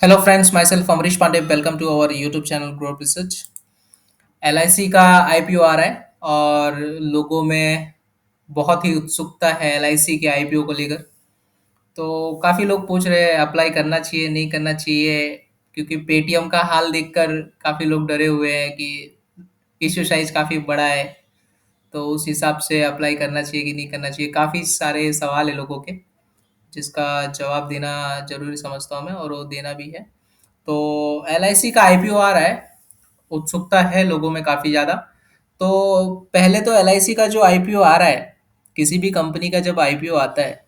Hello friends, myself Amrish Pande. Welcome to our YouTube channel growth research. LIC का IPO आ रहा है और लोगों में बहुत ही उत्सुकता है एलआईसी के आईपीओ को लेकर। तो काफ़ी लोग पूछ रहे हैं अप्लाई करना चाहिए नहीं करना चाहिए, क्योंकि पेटीएम का हाल देखकर काफ़ी लोग डरे हुए हैं कि इशू साइज काफ़ी बड़ा है। तो उस हिसाब से अप्लाई करना चाहिए कि नहीं करना चाहिए, काफ़ी सारे सवाल है लोगों के, जिसका जवाब देना ज़रूरी समझता हूँ मैं, और वो देना भी है। तो एलआईसी का आईपीओ आ रहा है, उत्सुकता है लोगों में काफ़ी ज़्यादा। तो पहले तो एलआईसी का जो आईपीओ आ रहा है, किसी भी कंपनी का जब आईपीओ आता है,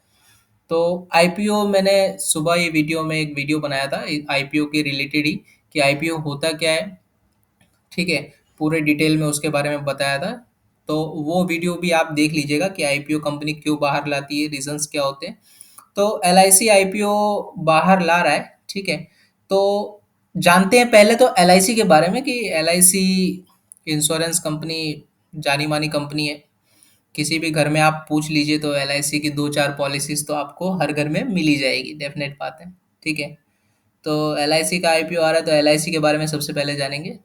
तो आईपीओ मैंने सुबह ये वीडियो में एक वीडियो बनाया था आईपीओ के रिलेटेड ही, कि आईपीओ होता क्या है। ठीक है, पूरे डिटेल में उसके बारे में बताया था। तो वो वीडियो भी आप देख लीजिएगा कि आईपीओ कंपनी क्यों बाहर लाती है, रीजंस क्या होते हैं। तो एलआईसी आईपीओ बाहर ला रहा है। ठीक है, तो जानते हैं पहले तो एलआईसी के बारे में कि एलआईसी इंश्योरेंस कंपनी जानी मानी कंपनी है। किसी भी घर में आप पूछ लीजिए तो एलआईसी की दो चार पॉलिसीज तो आपको हर घर में मिल ही जाएगी, डेफिनेट बात है। ठीक है, तो एलआईसी का आईपीओ आ रहा है, तो एलआईसी के बारे में सबसे पहले जानेंगे।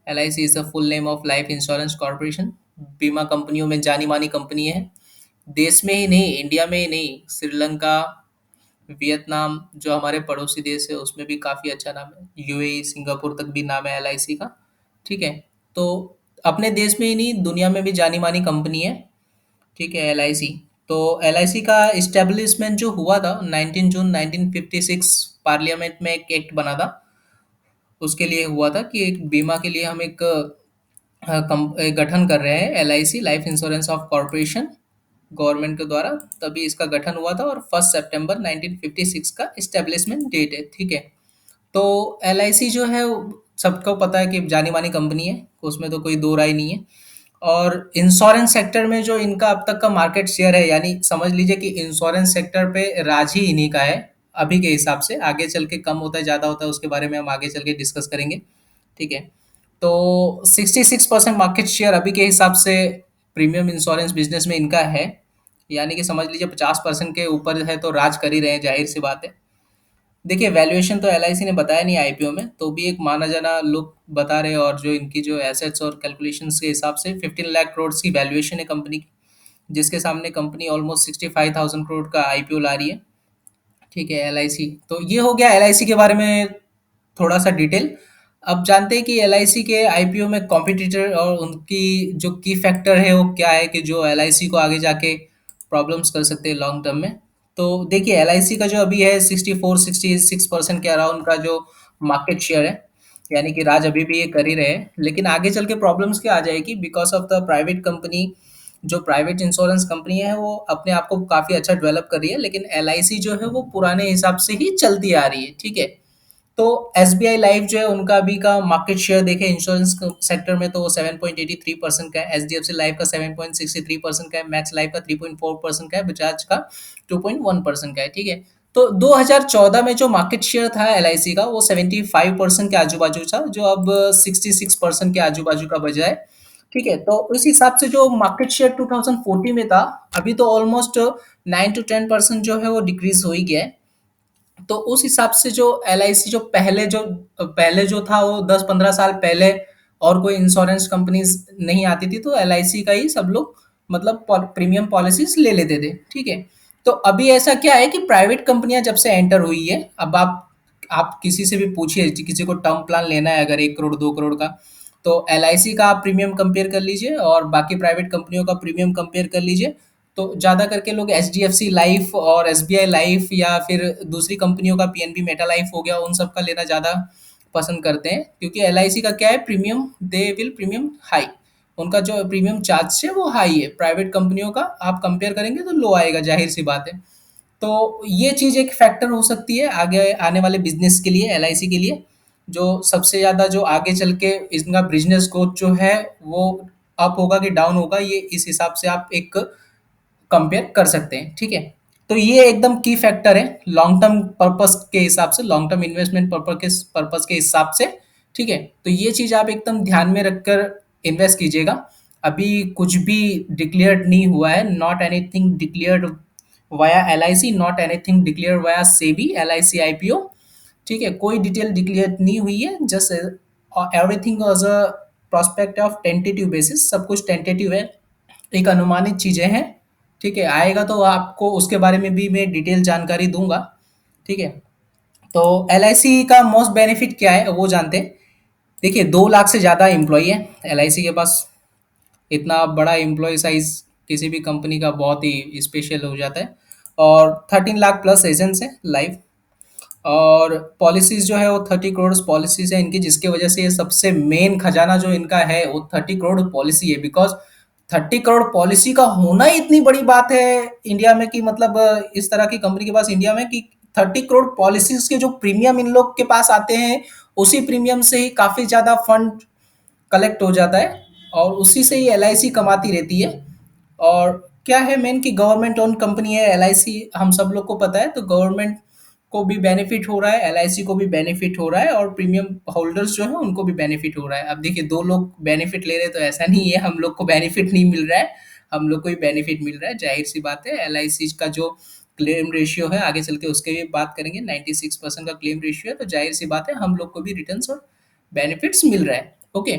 LIC is the full name of life insurance corporation. बीमा कंपनियों में जानी मानी कंपनी है। देश में ही नहीं, इंडिया में ही नहीं, श्रीलंका, वियतनाम जो हमारे पड़ोसी देश है उसमें भी काफ़ी अच्छा नाम है। यूएई, सिंगापुर तक भी नाम है एलआईसी का। ठीक है, तो अपने देश में ही नहीं, दुनिया में भी जानी मानी कंपनी है। ठीक है, एलआईसी। तो एलआईसी का इस्टेब्लिशमेंट जो हुआ था 19 जून 1956, पार्लियामेंट में एक एक्ट बना था। उसके लिए हुआ था कि एक बीमा के लिए हम एक गठन कर रहे हैं, LIC life insurance of corporation, government के द्वारा। तभी इसका गठन हुआ था और 1 सितंबर 1956 का इस्टेब्लिशमेंट डेट है। ठीक है, तो एलआईसी जो है सबको पता है कि जानी मानी कंपनी है, उसमें तो कोई दो राय नहीं है। और इंश्योरेंस सेक्टर में जो इनका अब तक का मार्केट शेयर है, यानी समझ लीजिए कि इंश्योरेंस सेक्टर पे राज ही इन्हीं का है। अभी के हिसाब से आगे चल के कम होता है ज़्यादा होता है, उसके बारे में हम आगे चल के डिस्कस करेंगे। ठीक है, तो 66% मार्केट शेयर अभी के हिसाब से प्रीमियम इंश्योरेंस बिजनेस में इनका है। यानी कि समझ लीजिए 50% के ऊपर है, तो राज कर ही रहे हैं, जाहिर सी बात है। देखिए, वैल्यूएशन तो एलआईसी ने बताया नहीं आईपीओ में, तो भी एक माना जाना लोग बता रहे हैं, और जो इनकी जो एसेट्स और कैलकुलेशंस के हिसाब से 15 लाख करोड़ की वैल्यूएशन है कंपनी की, जिसके सामने कंपनी ऑलमोस्ट 65,000 करोड़ का आईपीओ ला रही है। ठीक है, एलआईसी, तो ये हो गया एलआईसी के बारे में थोड़ा सा डिटेल। अब जानते हैं कि एलआईसी के आईपीओ में कॉम्पिटिटर और उनकी जो की फैक्टर है वो क्या है, कि जो एलआईसी को आगे जाके प्रॉब्लम्स कर सकते हैं लॉन्ग टर्म में। तो देखिए, एलआईसी का जो अभी है 64-66% के अराउंड का जो मार्केट शेयर है, यानी कि राज अभी भी ये कर ही रहे हैं। लेकिन आगे चल के प्रॉब्लम्स क्या आ जाएगी, because of the private company, जो प्राइवेट इंश्योरेंस कंपनी है वो अपने आप को काफ़ी अच्छा डेवलप कर रही है, लेकिन एलआईसी जो है वो पुराने हिसाब से ही चलती आ रही है। ठीक है, तो एसबीआई लाइफ जो है उनका अभी का मार्केट शेयर देखें इंश्योरेंस सेक्टर में, तो वो 7.83% का है। एचडीएफसी लाइफ का 7.63% का है। मैक्स लाइफ का 3.4% का है। बजाज का 2.1% का है। ठीक है, तो 2014 में जो मार्केट शेयर था एलआईसी का, वो 75% के आजू बाजू था, जो अब 66% के आजू बाजू का बजा है। ठीक है, तो उस हिसाब से जो मार्केट शेयर 2014 में था, अभी तो ऑलमोस्ट 9 to 10% जो है वो डिक्रीज हो ही गया है। तो उस हिसाब से जो एलआईसी जो पहले जो था वो 10-15 साल पहले, और कोई इंश्योरेंस कंपनीज नहीं आती थी, तो एलआईसी का ही सब लोग मतलब प्रीमियम पॉलिसीज ले लेते थे। ठीक है, तो अभी ऐसा क्या है कि प्राइवेट कंपनियां जब से एंटर हुई है, अब आप किसी से भी पूछिए, किसी को टर्म प्लान लेना है अगर 1 करोड़ 2 करोड़ का, तो एलआईसी का आप प्रीमियम कंपेयर कर लीजिए और बाकी प्राइवेट कंपनियों का प्रीमियम कंपेयर कर लीजिए। तो ज़्यादा करके लोग एचडीएफसी लाइफ और एसबीआई लाइफ या फिर दूसरी कंपनियों का, पीएनबी मेटा लाइफ हो गया, उन सब का लेना ज़्यादा पसंद करते हैं, क्योंकि एलआईसी का क्या है, premium they will premium high, उनका जो प्रीमियम चार्ज है वो हाई है। प्राइवेट कंपनियों का आप कंपेयर करेंगे तो लो आएगा, जाहिर सी बात है। तो ये चीज़ एक फैक्टर हो सकती है आगे आने वाले बिजनेस के लिए, एलआईसी के लिए। जो सबसे ज़्यादा जो आगे चल के इनका बिजनेस ग्रोथ जो है वो अप होगा कि डाउन होगा, ये इस हिसाब से आप एक कंपेयर कर सकते हैं। ठीक है, तो ये एकदम की फैक्टर है लॉन्ग टर्म पर्पस के हिसाब से, लॉन्ग टर्म इन्वेस्टमेंट पर्पस के हिसाब से। ठीक है, तो ये चीज़ आप एकदम ध्यान में रखकर इन्वेस्ट कीजिएगा। अभी कुछ भी डिक्लेयर्ड नहीं हुआ है, not anything declared via L I C, not anything declare via SEBI L I C I P O. ठीक है, कोई डिटेल डिक्लेयर नहीं हुई है, just everything was a prospect of tentative basis, सब कुछ टेंटेटिव है, एक अनुमानित चीजें हैं। ठीक है, आएगा तो आपको उसके बारे में भी मैं डिटेल जानकारी दूंगा। ठीक है, तो एल का मोस्ट बेनिफिट क्या है वो जानते हैं। देखिए, 2 लाख से ज़्यादा एम्प्लॉई है एल के पास। इतना बड़ा एम्प्लॉय साइज किसी भी कंपनी का बहुत ही स्पेशल हो जाता है। और 13 लाख प्लस एजेंट्स हैं लाइव। और पॉलिसीज जो है वो 30 करोड़ पॉलिसीज है इनकी, जिसकी वजह से ये सबसे मेन खजाना जो इनका है वो 30 करोड़ पॉलिसी है। बिकॉज 30 करोड़ पॉलिसी का होना ही इतनी बड़ी बात है इंडिया में, कि मतलब इस तरह की कंपनी के पास इंडिया में, कि 30 करोड़ पॉलिसीज के जो प्रीमियम इन लोग के पास आते हैं, उसी प्रीमियम से ही काफी ज्यादा फंड कलेक्ट हो जाता है, और उसी से ही एल कमाती रहती है। और क्या है मेन, कि गवर्नमेंट ओन कंपनी है एल हम सब लोग को पता है, तो गवर्नमेंट को भी बेनिफिट हो रहा है, एल को भी बेनिफिट हो रहा है, और प्रीमियम होल्डर्स जो है उनको भी बेनिफिट हो रहा है। अब देखिए, दो लोग बेनिफिट ले रहे हैं तो ऐसा नहीं है हम लोग को बेनिफिट नहीं मिल रहा है, हम लोग को भी बेनिफिट मिल रहा है। जाहिर सी बात है, एल का जो क्लेम रेशियो है, आगे चल के उसके भी बात करेंगे, 96% का क्लेम रेशियो है, तो जाहिर सी बात है हम लोग को भी रिटर्न और बेनिफिट्स मिल रहा है। ओके,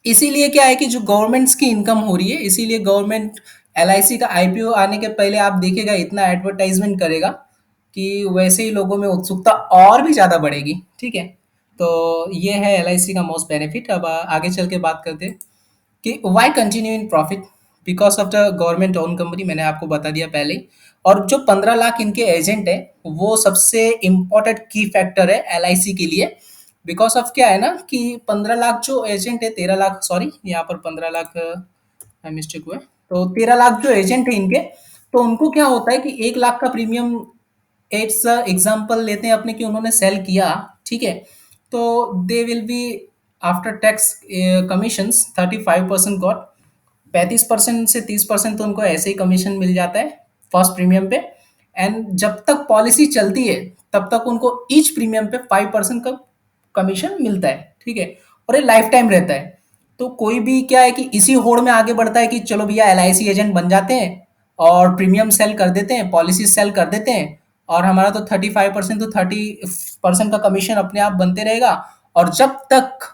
इसीलिए क्या है कि जो गवर्नमेंट्स की इनकम हो रही है, इसीलिए गवर्नमेंट एल का आईपीओ आने के पहले आप देखेगा इतना एडवर्टाइजमेंट करेगा कि वैसे ही लोगों में उत्सुकता और भी ज़्यादा बढ़ेगी। ठीक है, तो ये है एल का मोस्ट बेनिफिट। अब आगे चल के बात करते हैं कि why continue in profit, because of the government own company, मैंने आपको बता दिया पहले ही। और जो 15 लाख इनके एजेंट है, वो सबसे इम्पोर्टेंट की फैक्टर है एल के लिए। बिकॉज ऑफ क्या है ना, कि 15 लाख जो एजेंट है, 13 लाख, सॉरी यहाँ पर 15 लाख मिस्टेक हुआ है, तो 13 लाख जो एजेंट है इनके, तो उनको क्या होता है कि 1 लाख का प्रीमियम, इट्स एग्जाम्पल लेते हैं अपने कि उन्होंने सेल किया। ठीक है, तो they will be after tax commissions 35% got, 35% से 30% तो उनको ऐसे ही कमीशन मिल जाता है फर्स्ट प्रीमियम पे। एंड जब तक पॉलिसी चलती है तब तक उनको ईच प्रीमियम पे 5% का कमीशन मिलता है। ठीक है, और ये लाइफ टाइम रहता है। तो कोई भी क्या है कि इसी होड़ में आगे बढ़ता है कि चलो भैया एल एजेंट बन जाते हैं और प्रीमियम सेल कर देते हैं, पॉलिसी सेल कर देते हैं, और हमारा तो 35% तो 30% का कमीशन अपने आप बनते रहेगा, और जब तक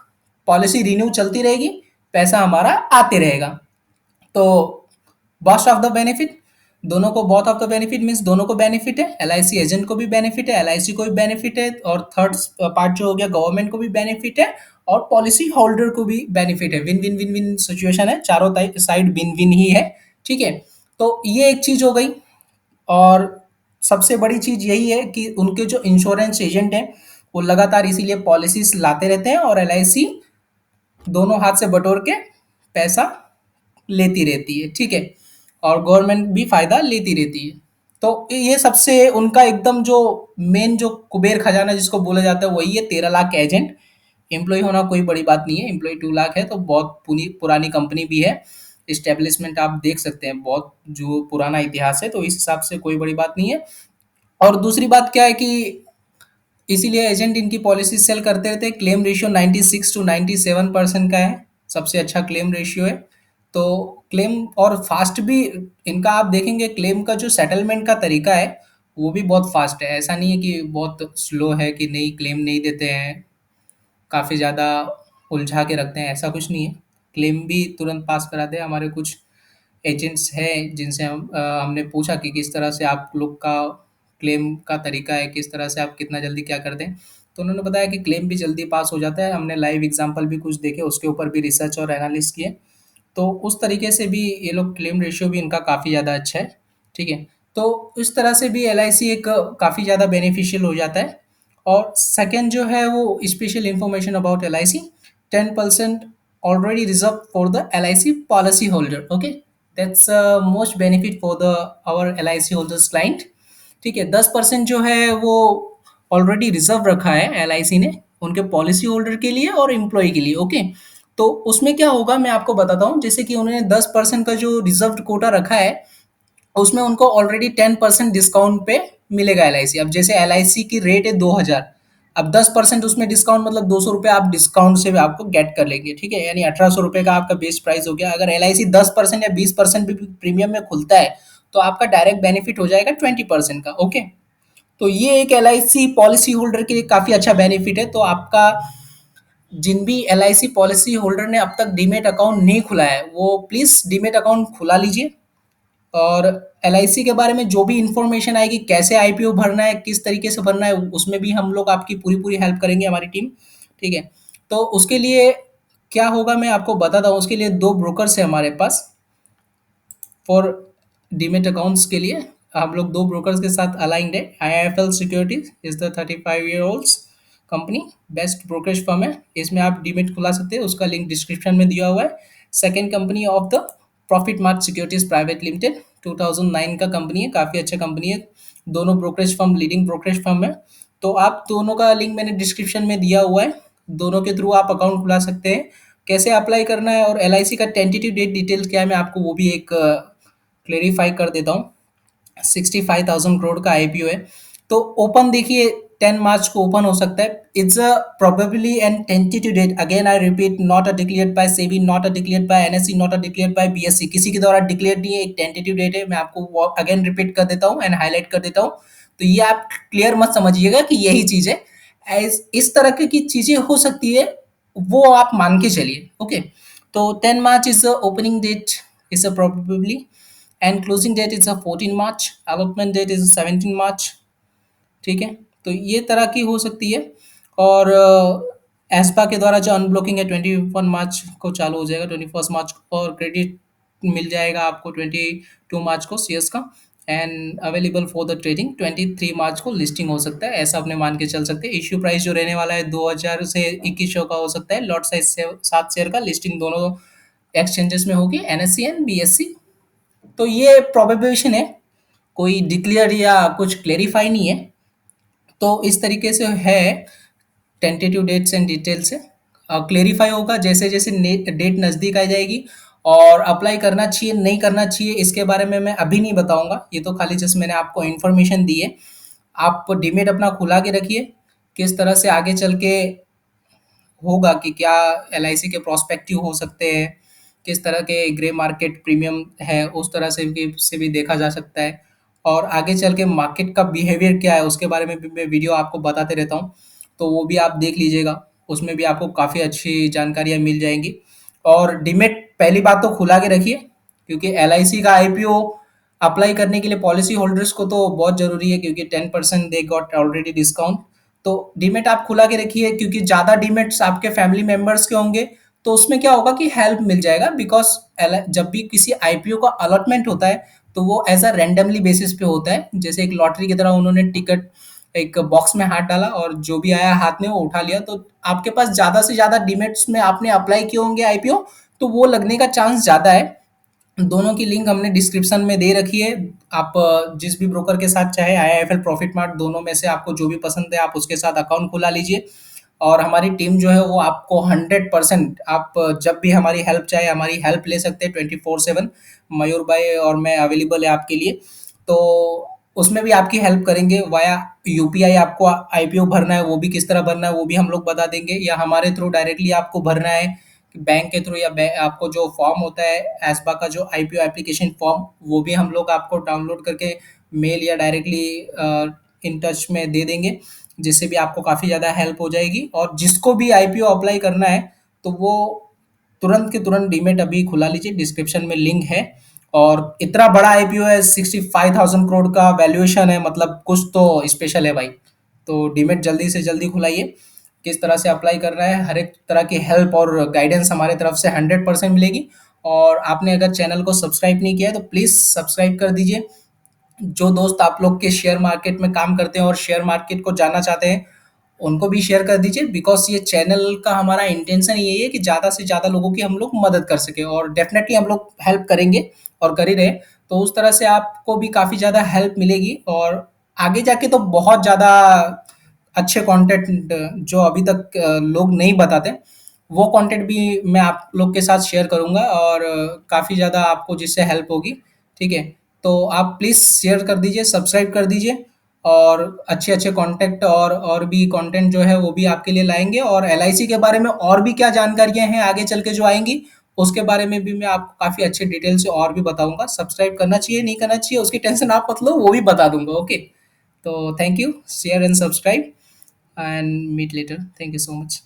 पॉलिसी रिन्यू चलती रहेगी पैसा हमारा आते रहेगा। तो बॉस्ट ऑफ द बेनिफिट, दोनों को, both of the benefit means दोनों को बेनिफिट है, एल एजेंट को भी बेनिफिट है, एल को भी बेनिफिट है, और थर्ड पार्ट जो हो गया गवर्नमेंट को भी बेनिफिट है, और पॉलिसी होल्डर को भी बेनिफिट है। Win win win win situation है, चारों साइड विन विन ही है। ठीक है, तो ये एक चीज हो गई। और सबसे बड़ी चीज यही है कि उनके जो इंश्योरेंस एजेंट हैं वो लगातार इसीलिए पॉलिसीज लाते रहते हैं, और एल दोनों हाथ से बटोर के पैसा लेती रहती है। ठीक है, और गवर्नमेंट भी फायदा लेती रहती है। तो ये सबसे उनका एकदम जो मेन जो कुबेर खजाना जिसको बोला जाता है वही है 13 लाख एजेंट। एम्प्लॉय होना कोई बड़ी बात नहीं है, एम्प्लॉय 2 लाख है तो बहुत पुरानी कंपनी भी है, इस्टेब्लिशमेंट आप देख सकते हैं, बहुत जो पुराना इतिहास है, तो इस हिसाब से कोई बड़ी बात नहीं है। और दूसरी बात क्या है कि इसीलिए एजेंट इनकी पॉलिसी सेल करते रहते हैं। क्लेम रेशियो 96 to 97% का है, सबसे अच्छा क्लेम रेशियो है। तो क्लेम और फास्ट भी इनका, आप देखेंगे क्लेम का जो सेटलमेंट का तरीका है वो भी बहुत फास्ट है। ऐसा नहीं है कि बहुत स्लो है, कि नहीं क्लेम नहीं देते हैं, काफ़ी ज़्यादा उलझा के रखते हैं, ऐसा कुछ नहीं है। क्लेम भी तुरंत पास कराते हैं। हमारे कुछ एजेंट्स हैं जिनसे हमने पूछा कि किस तरह से आप लोग का क्लेम का तरीका है, किस तरह से आप कितना जल्दी क्या करते हैं, तो उन्होंने बताया कि क्लेम भी जल्दी पास हो जाता है। हमने लाइव एग्जांपल भी कुछ देखे, उसके ऊपर भी रिसर्च और एनालिसिस किए, तो उस तरीके से भी ये लोग क्लेम रेशियो भी इनका काफ़ी ज़्यादा अच्छा है। ठीक है, तो इस तरह से भी एल एक काफ़ी ज़्यादा बेनिफिशियल हो जाता है। और सेकंड जो है वो special information about L I C, 10% already reserved for the LIC policy holder. Okay, that's most benefit for the our LIC holders client. ठीक है, 10% जो है वो ऑलरेडी रिजर्व रखा है एल ने उनके पॉलिसी होल्डर के लिए और एम्प्लॉय के लिए। ओके, तो उसमें क्या होगा मैं आपको बताता हूँ। जैसे कि उन्होंने 10% का जो रिजर्व कोटा रखा है, उसमें उनको ऑलरेडी 10% डिस्काउंट पे मिलेगा एल अब जैसे एल की रेट है 2000, अब 10% उसमें डिस्काउंट मतलब 200 रुपये आप डिस्काउंट से भी आपको गेट कर लेंगे। ठीक है, यानी 1800 रुपये का आपका बेस प्राइस हो गया। अगर एल 10% या 20% भी प्रीमियम में खुलता है तो आपका डायरेक्ट बेनिफिट हो जाएगा 20% का। ओके, तो ये एक एलआईसी पॉलिसी होल्डर के लिए काफ़ी अच्छा बेनिफिट है। तो आपका जिन भी एलआईसी पॉलिसी होल्डर ने अब तक डीमेट अकाउंट नहीं खुला है, वो प्लीज़ डीमेट अकाउंट खुला लीजिए। और एलआईसी के बारे में जो भी इंफॉर्मेशन आएगी, कैसे आईपीओ भरना है, किस तरीके से भरना है, उसमें भी हम लोग आपकी पूरी-पूरी हेल्प करेंगे, हमारी टीम, ठीक है? तो उसके लिए क्या होगा मैं आपको बताता हूँ। उसके लिए 2 ब्रोकर्स हैं हमारे पास। फॉर डीमेट अकाउंट्स के लिए हम लोग 2 ब्रोकर्स के साथ अलाइन्ड है। IIFL securities is the 35 year olds company, best brokerage firm है। इसमें आप डीमेट खुला सकते हैं, उसका लिंक डिस्क्रिप्शन में दिया हुआ है। Second company of the profit mart securities private limited, 2009 का कंपनी है, काफ़ी अच्छा कंपनी है। दोनों brokerage firm leading brokerage firm है। तो आप दोनों का लिंक मैंने डिस्क्रिप्शन में दिया हुआ है। दोनों के थ्रू आप अकाउंट खुला सकते हैं। कैसे अप्लाई करना है और एलआईसी का टेंटेटिव डेट डिटेल्स क्या है, मैं आपको वो भी एक क्लेरिफाई कर देता हूँ। 65,000 करोड़ का आईपीओ है। तो ओपन देखिए 10 मार्च को ओपन हो सकता है। It's a probably and tentative date, again I repeat, not a declared by SEBI, not a declared by NSE, not a declared by BSE, किसी के द्वारा डिक्लेयर नहीं है, एक टेंटेटिव डेट है। मैं आपको अगेन रिपीट कर देता हूँ एंड हाईलाइट कर देता हूँ। तो ये आप क्लियर मत समझिएगा कि यही चीज है। इस तरह की चीजें हो सकती है, वो आप मान के चलिए। ओके, तो 10 March is the opening date, is a probably, and closing date is a 14 March, allotment date is 17 March, ठीक है? तो ये तरह की हो सकती है। और एस्पा के द्वारा जो अनब्लॉकिंग है 21 मार्च को चालू हो जाएगा, 21 मार्च को, और क्रेडिट मिल जाएगा आपको 22 मार्च को शेयर्स का, and available for the trading 23 मार्च को लिस्टिंग हो सकता है, ऐसा अपने मान के चल सकते हैं। इश्यू प्राइस जो रहने वाला है 2000 से 2100 का हो सकता है। लॉट साइज से 7 शेयर का, लिस्टिंग दोनों एक्सचेंजेस में होगी, एनएससी एंड बीएससी। तो ये प्रोबेबिलिटी है, कोई डिक्लेयर या कुछ क्लेरिफाई नहीं है। तो इस तरीके से है, टेंटेटिव डेट्स एंड डिटेल से क्लेरिफाई होगा जैसे जैसे डेट नज़दीक आ जाएगी। और अप्लाई करना चाहिए नहीं करना चाहिए इसके बारे में मैं अभी नहीं बताऊंगा, ये तो खाली जस्ट मैंने आपको इन्फॉर्मेशन दी है। आप डिमेट अपना खुला के रखिए। किस तरह से आगे चल के होगा कि क्या एलआईसी के प्रोस्पेक्टिव हो सकते हैं, किस तरह के ग्रे मार्केट प्रीमियम है, उस तरह से भी देखा जा सकता है। और आगे चल के मार्केट का बिहेवियर क्या है उसके बारे में भी मैं वीडियो आपको बताते रहता हूँ। तो वो भी आप देख लीजिएगा, उसमें भी आपको काफ़ी अच्छी जानकारियाँ मिल जाएंगी। और डीमेट पहली बात तो खुला के रखिए, क्योंकि एलआईसी का आईपीओ अप्लाई करने के लिए पॉलिसी होल्डर्स को तो बहुत ज़रूरी है, क्योंकि 10% दे गॉट ऑलरेडी डिस्काउंट। तो डीमेट आप खुला के रखिए, क्योंकि ज़्यादा डीमेट्स आपके फैमिली मेंबर्स के होंगे तो उसमें क्या होगा कि हेल्प मिल जाएगा। बिकॉज जब भी किसी आईपीओ का अलॉटमेंट होता है तो वो एज अ रैंडमली बेसिस पे होता है, जैसे एक लॉटरी की तरह उन्होंने टिकट एक बॉक्स में हाथ डाला और जो भी आया हाथ में वो उठा लिया। तो आपके पास ज़्यादा से ज़्यादा डीमेट्स में आपने अप्लाई किए होंगे आईपीओ, तो वो लगने का चांस ज़्यादा है। दोनों की लिंक हमने डिस्क्रिप्शन में दे रखी है। आप जिस भी ब्रोकर के साथ, चाहे आईआईएफएल, प्रॉफिट मार्ट, दोनों में से आपको जो भी पसंद है आप उसके साथ अकाउंट खुला लीजिए। और हमारी टीम जो है वो आपको 100%, आप जब भी हमारी हेल्प चाहे हमारी हेल्प ले सकते हैं 24/7। मयूर भाई और मैं अवेलेबल है आपके लिए। तो उसमें भी आपकी हेल्प करेंगे। वाया यूपीआई आपको आईपीओ भरना है, वो भी किस तरह भरना है वो भी हम लोग बता देंगे, या हमारे थ्रू डायरेक्टली आपको भरना है बैंक के थ्रू, या आपको जो फॉर्म होता है एसबा का जो आईपीओ एप्लीकेशन फॉर्म, वो भी हम लोग आपको डाउनलोड करके मेल या डायरेक्टली इन टच में दे देंगे, जिससे भी आपको काफ़ी ज़्यादा हेल्प हो जाएगी। और जिसको भी आईपीओ अप्लाई करना है तो वो तुरंत के तुरंत डीमेट अभी खुला लीजिए, डिस्क्रिप्शन में लिंक है। और इतना बड़ा आईपीओ है, 65,000 करोड़ का वैल्यूएशन है, मतलब कुछ तो स्पेशल है भाई। तो डीमेट जल्दी से जल्दी खुलाइए। किस तरह से अप्लाई करना है, हर एक तरह की हेल्प और गाइडेंस हमारे तरफ से 100% मिलेगी। और आपने अगर चैनल को सब्सक्राइब नहीं किया है तो प्लीज़ सब्सक्राइब कर दीजिए। जो दोस्त आप लोग के शेयर मार्केट में काम करते हैं और शेयर मार्केट को जानना चाहते हैं, उनको भी शेयर कर दीजिए। बिकॉज ये चैनल का हमारा इंटेंशन यही है कि ज़्यादा से ज़्यादा लोगों की हम लोग मदद कर सकें, और डेफिनेटली हम लोग हेल्प करेंगे और कर ही रहे। तो उस तरह से आपको भी काफ़ी ज़्यादा हेल्प मिलेगी। और आगे जाके तो बहुत ज़्यादा अच्छे कंटेंट जो अभी तक लोग नहीं बताते, वो कंटेंट भी मैं आप लोग के साथ शेयर करूँगा, और काफ़ी ज़्यादा आपको जिससे हेल्प होगी, ठीक है? तो आप प्लीज़ शेयर कर दीजिए, सब्सक्राइब कर दीजिए। और अच्छे-अच्छे कॉन्टेंट और भी कंटेंट जो है वो भी आपके लिए लाएँगे। और एलआईसी के बारे में और भी क्या जानकारियाँ हैं आगे चल के जो आएँगी, उसके बारे में भी मैं आपको काफ़ी अच्छे डिटेल से और भी बताऊँगा। सब्सक्राइब करना चाहिए, नहीं करना चाहिए, उसकी टेंशन आप मत लो, वो भी बता दूँगा, ओके? तो thank you, share and subscribe and meet later. Thank you so much.